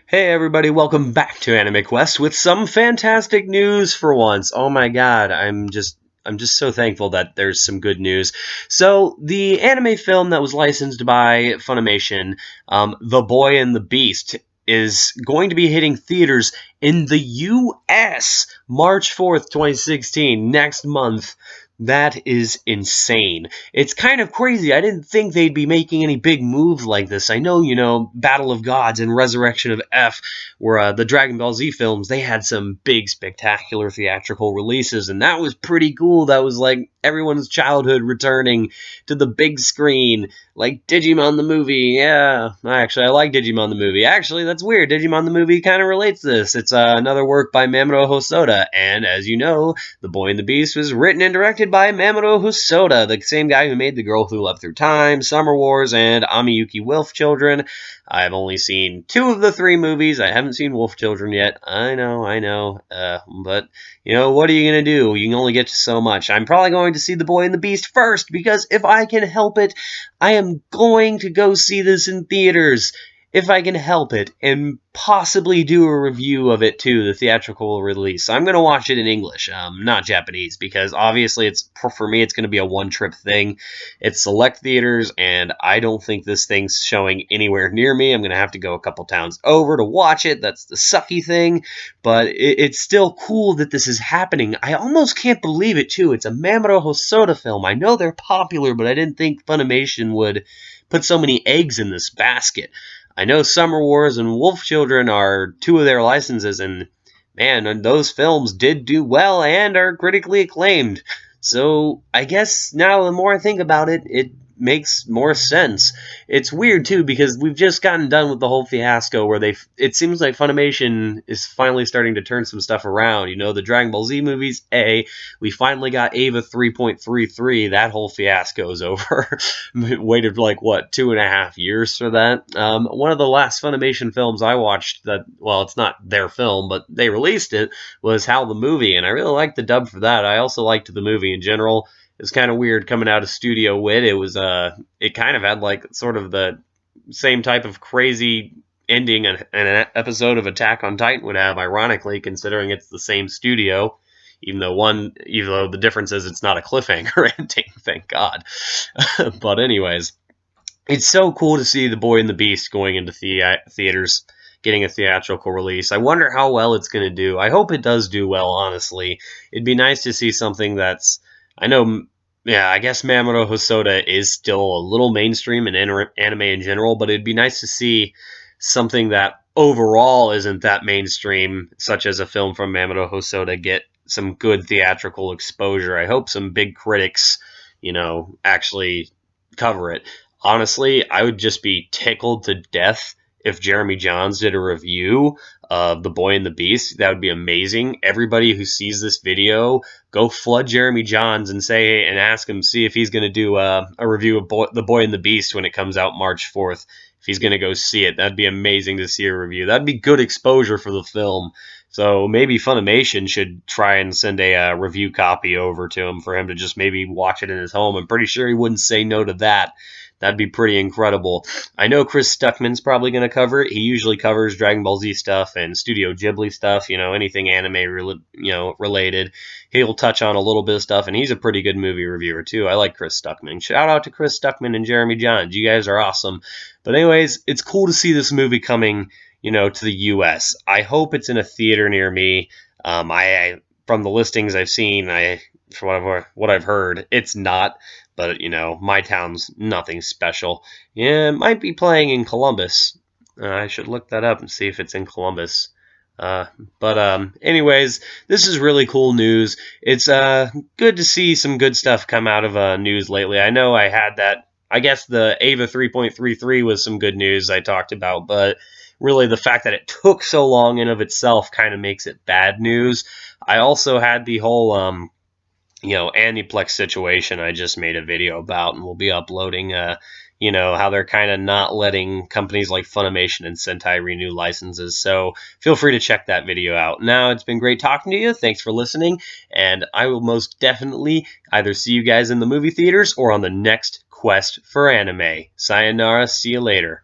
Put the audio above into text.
Hey everybody, welcome back to AnimeQuest with some fantastic news for once. Oh my god, I'm just so thankful that there's some good news. So, the anime film that was licensed by Funimation, The Boy and the Beast, is going to be hitting theaters in the US March 4th, 2016, next month. That is insane. It's kind of crazy. I didn't think they'd be making any big moves like this. I know, Battle of Gods and Resurrection of F were the Dragon Ball Z films. They had some big, spectacular theatrical releases, and that was pretty cool. That was like everyone's childhood returning to the big screen, like Digimon the movie. Yeah, actually, I like Digimon the movie. Actually, that's weird. Digimon the movie kind of relates to this. It's another work by Mamoru Hosoda, and as you know, The Boy and the Beast was written and directed by Mamoru Hosoda, the same guy who made The Girl Who Loved Through Time, Summer Wars, and Amiyuki Wolf Children. I've only seen 2 of the 3 movies. I haven't seen Wolf Children yet. I know. But, what are you going to do? You can only get to so much. I'm probably going to see The Boy and the Beast first, because if I can help it, I am going to go see this in theaters. If I can help it, and possibly do a review of it too, the theatrical release. I'm going to watch it in English, not Japanese, because obviously for me it's going to be a one-trip thing. It's select theaters, and I don't think this thing's showing anywhere near me. I'm going to have to go a couple towns over to watch it. That's the sucky thing, but it's still cool that this is happening. I almost can't believe it too. It's a Mamoru Hosoda film. I know they're popular, but I didn't think Funimation would put so many eggs in this basket. I know Summer Wars and Wolf Children are 2 of their licenses, and man, those films did do well and are critically acclaimed. So I guess now the more I think about it, it makes more sense. It's weird too, because we've just gotten done with the whole fiasco where it seems like Funimation is finally starting to turn some stuff around. The Dragon Ball Z movies, we finally got Eva 3.33. That whole fiasco is over. Waited like, what, 2.5 years for that? One of the last Funimation films I watched it's not their film, but they released it, was Hal the Movie, and I really liked the dub for that. I also liked the movie in general. It's kind of weird coming out of Studio Wit. It kind of had like sort of the same type of crazy ending an episode of Attack on Titan would have, ironically, considering it's the same studio. Even though the difference is it's not a cliffhanger ending, thank God. But anyways, it's so cool to see The Boy and the Beast going into theaters, getting a theatrical release. I wonder how well it's going to do. I hope it does do well, honestly. It'd be nice to see something that's, I know, yeah, I guess Mamoru Hosoda is still a little mainstream in anime in general, but it'd be nice to see something that overall isn't that mainstream, such as a film from Mamoru Hosoda, get some good theatrical exposure. I hope some big critics, actually cover it. Honestly, I would just be tickled to death if Jeremy Jahns did a review of The Boy and the Beast. That would be amazing. Everybody who sees this video, go flood Jeremy Jahns and ask him, see if he's going to do a review of The Boy and the Beast when it comes out March 4th. If he's going to go see it, that'd be amazing to see a review. That'd be good exposure for the film. So maybe Funimation should try and send a review copy over to him for him to just maybe watch it in his home. I'm pretty sure he wouldn't say no to that. That'd be pretty incredible. I know Chris Stuckman's probably going to cover it. He usually covers Dragon Ball Z stuff and Studio Ghibli stuff, anything anime related. He'll touch on a little bit of stuff, and he's a pretty good movie reviewer too. I like Chris Stuckman. Shout out to Chris Stuckman and Jeremy Jahns. You guys are awesome. But anyways, it's cool to see this movie coming, to the US. I hope it's in a theater near me. I from the listings I've seen, for what I've heard, it's not. But, my town's nothing special. Yeah, it might be playing in Columbus. I should look that up and see if it's in Columbus. Anyways, this is really cool news. It's good to see some good stuff come out of news lately. I know I had that. I guess the Ava 3.33 was some good news I talked about, but really the fact that it took so long in of itself kind of makes it bad news. I also had the whole Aniplex situation I just made a video about, and we'll be uploading, how they're kind of not letting companies like Funimation and Sentai renew licenses. So feel free to check that video out. Now, it's been great talking to you. Thanks for listening, and I will most definitely either see you guys in the movie theaters or on the next quest for anime. Sayonara, see you later.